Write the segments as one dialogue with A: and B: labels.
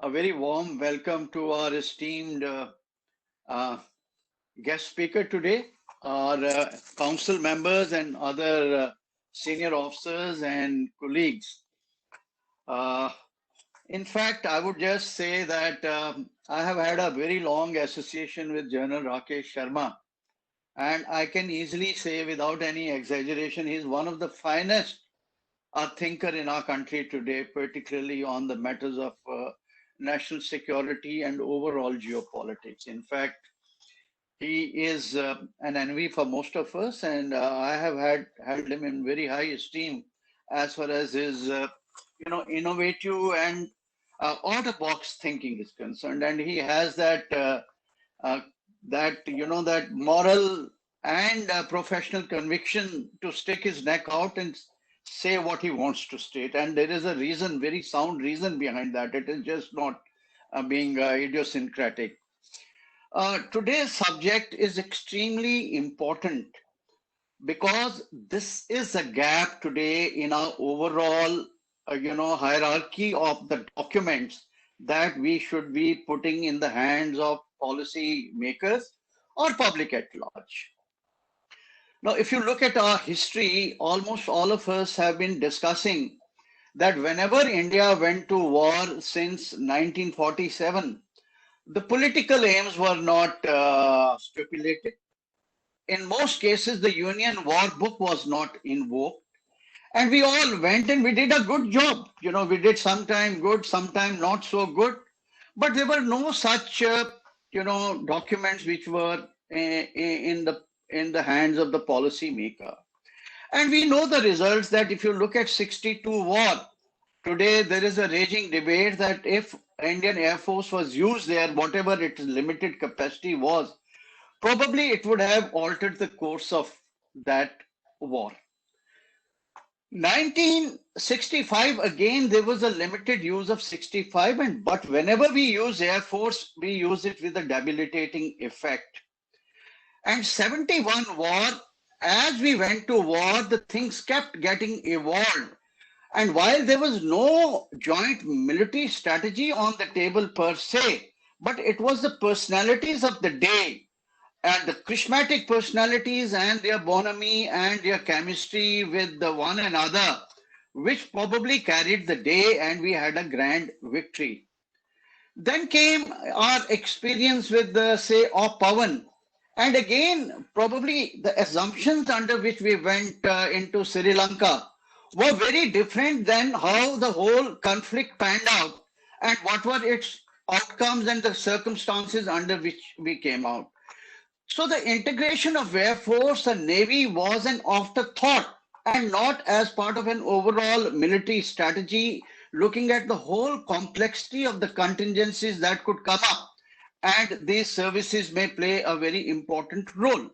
A: A very warm welcome to our esteemed uh, guest speaker today, our council members and other senior officers and colleagues. Uh, in fact, I would just say that I have had a very long association with General Rakesh Sharma, and I can easily say without any exaggeration, he's one of the finest thinker in our country today, particularly on the matters of national security and overall geopolitics. In fact, he is an envy for most of us, and I have held him in very high esteem as far as his, innovative and out-of-box thinking is concerned. And he has uh, that moral and professional conviction to stick his neck out and say what he wants to state. And there is a reason, very sound reason behind that. It is just not being idiosyncratic. Today's subject is extremely important because this is a gap today in our overall, hierarchy of the documents that we should be putting in the hands of policy makers or public at large. Now, if you look at our history, almost all of us have been discussing that whenever India went to war since 1947, the political aims were not stipulated. In most cases, the Union War Book was not invoked. And we all went and we did a good job. We did sometime good, sometime not so good. But there were no such, documents which were in the hands of the policy maker. And we know the results that if you look at 62 war, today there is a raging debate that if Indian Air Force was used there, whatever its limited capacity was, probably it would have altered the course of that war. 1965, again, there was a limited use of 65, but whenever we use Air Force, we use it with a debilitating effect. And 71 war, as we went to war, the things kept getting evolved. And while there was no joint military strategy on the table per se, but it was the personalities of the day and the charismatic personalities and their bonhomie and their chemistry with the one another, which probably carried the day and we had a grand victory. Then came our experience with the, say, of Pawan. And again, probably the assumptions under which we went into Sri Lanka were very different than how the whole conflict panned out and what were its outcomes and the circumstances under which we came out. So the integration of Air Force and Navy was an afterthought and not as part of an overall military strategy, looking at the whole complexity of the contingencies that could come up. And these services may play a very important role.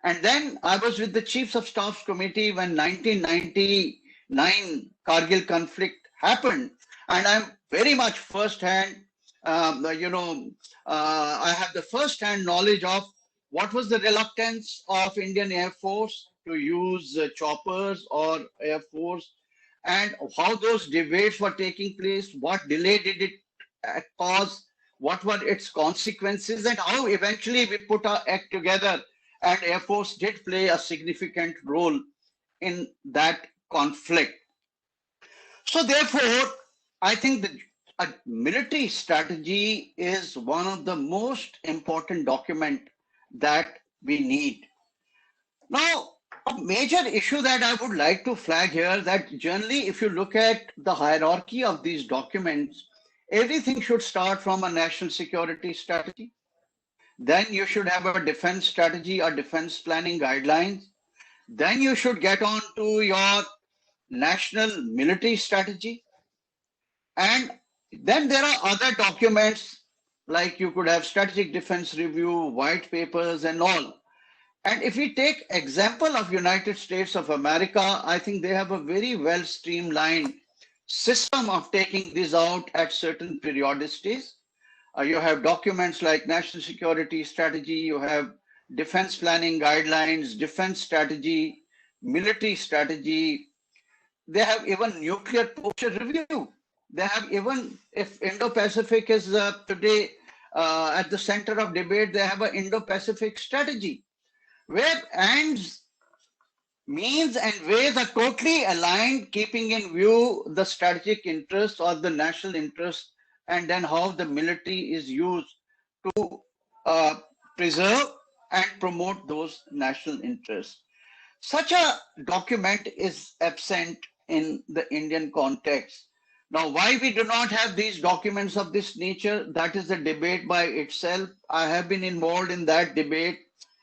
A: And then I was with the Chiefs of Staffs Committee when 1999 Kargil conflict happened. And I'm very much firsthand, I have the firsthand knowledge of what was the reluctance of Indian Air Force to use choppers or Air Force and how those debates were taking place, what delay did it cause, what were its consequences, and how eventually we put our act together. And Air Force did play a significant role in that conflict. So therefore, I think that a military strategy is one of the most important document that we need. Now, a major issue that I would like to flag here that generally, if you look at the hierarchy of these documents, everything should start from a national security strategy. Then you should have a defense strategy or defense planning guidelines. Then you should get on to your national military strategy. And then there are other documents like you could have strategic defense review, white papers and all. And if we take example of United States of America, I think they have a very well streamlined system of taking this out at certain periodicities. You have documents like national security strategy, you have defense planning guidelines, defense strategy, military strategy. They have even nuclear posture review. They have, even if Indo-Pacific is today at the center of debate, they have an Indo-Pacific strategy where ends, means and ways are totally aligned, keeping in view the strategic interests or the national interest, and then how the military is used to uh, preserve and promote those national interests. Such a document is absent in the Indian context. Now, why we do not have these documents of this nature, that is a debate by itself. I have been involved in that debate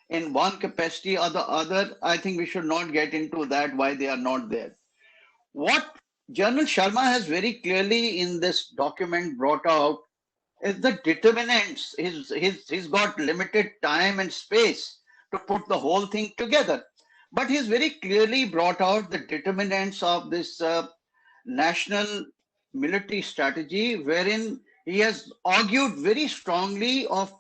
A: in one capacity or the other. I think we should not get into that, why they are not there. What General Sharma has very clearly in this document brought out is the determinants. He's got limited time and space to put the whole thing together. But he's very clearly brought out the determinants of this national military strategy, wherein he has argued very strongly of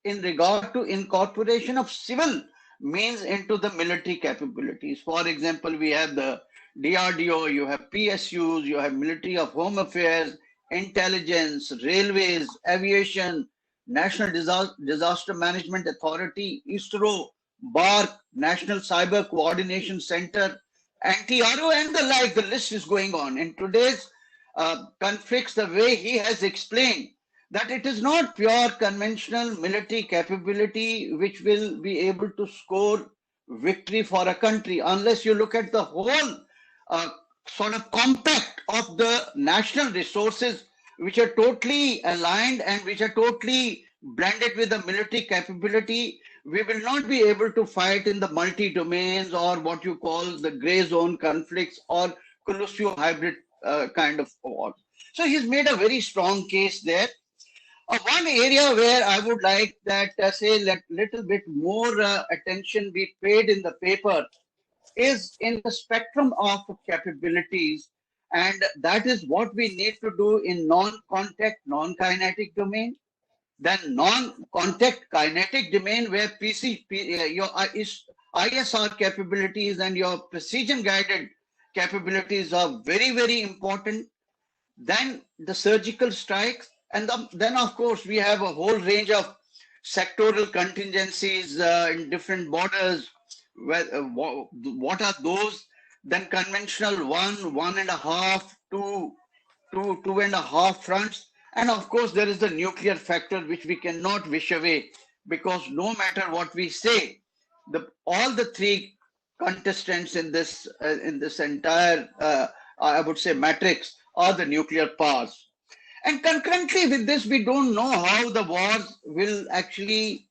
A: in regard to incorporation of civil means into the military capabilities. For example, we have the DRDO, you have PSUs, you have Military of Home Affairs, intelligence, railways, aviation, National Disaster Management Authority, ISRO, BARC, National Cyber Coordination Center, anti-RO, and the like. The list is going on. In today's conflicts, the way he has explained that it is not pure conventional military capability which will be able to score victory for a country unless you look at the whole uh, sort of compact of the national resources which are totally aligned and which are totally blended with the military capability. We will not be able to fight in the multi-domains or what you call the gray zone conflicts or collusive hybrid kind of war. So he's made a very strong case there. One area where I would like that say let little bit more attention be paid in the paper is in the spectrum of capabilities, and that is what we need to do in non-contact, non-kinetic domain. Then non-contact kinetic domain where your ISR capabilities and your precision guided capabilities are very, very important. Then the surgical strikes, and then of course we have a whole range of sectoral contingencies in different borders. What are those? Then conventional one and a half, two and a half fronts, and of course there is the nuclear factor which we cannot wish away, because no matter what we say, all the three contestants in this entire I would say matrix are the nuclear powers. And concurrently with this, we don't know how the wars will actually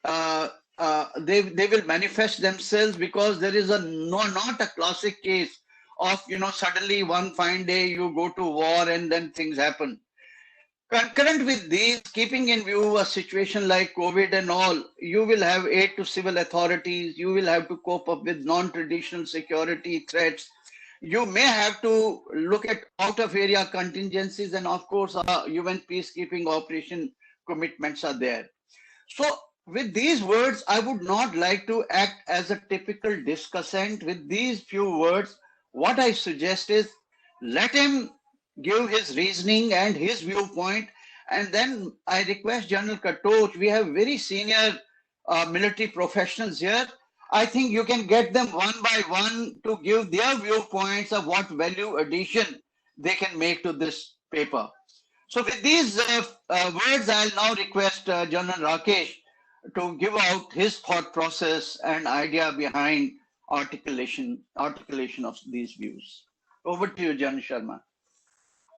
A: they will manifest themselves, because there is not a classic case of suddenly one fine day you go to war and then things happen. Concurrent with these, keeping in view a situation like COVID and all, you will have aid to civil authorities, you will have to cope up with non-traditional security threats, you may have to look at out of area contingencies, and of course UN peacekeeping operation commitments are there. So with these words, I would not like to act as a typical discussant. With these few words, what I suggest is let him give his reasoning and his viewpoint. And then I request General Katoch, we have very senior military professionals here. I think you can get them one by one to give their viewpoints of what value addition they can make to this paper. So with these words, I'll now request General Rakesh to give out his thought process and idea behind articulation of these views. Over to you, General Sharma.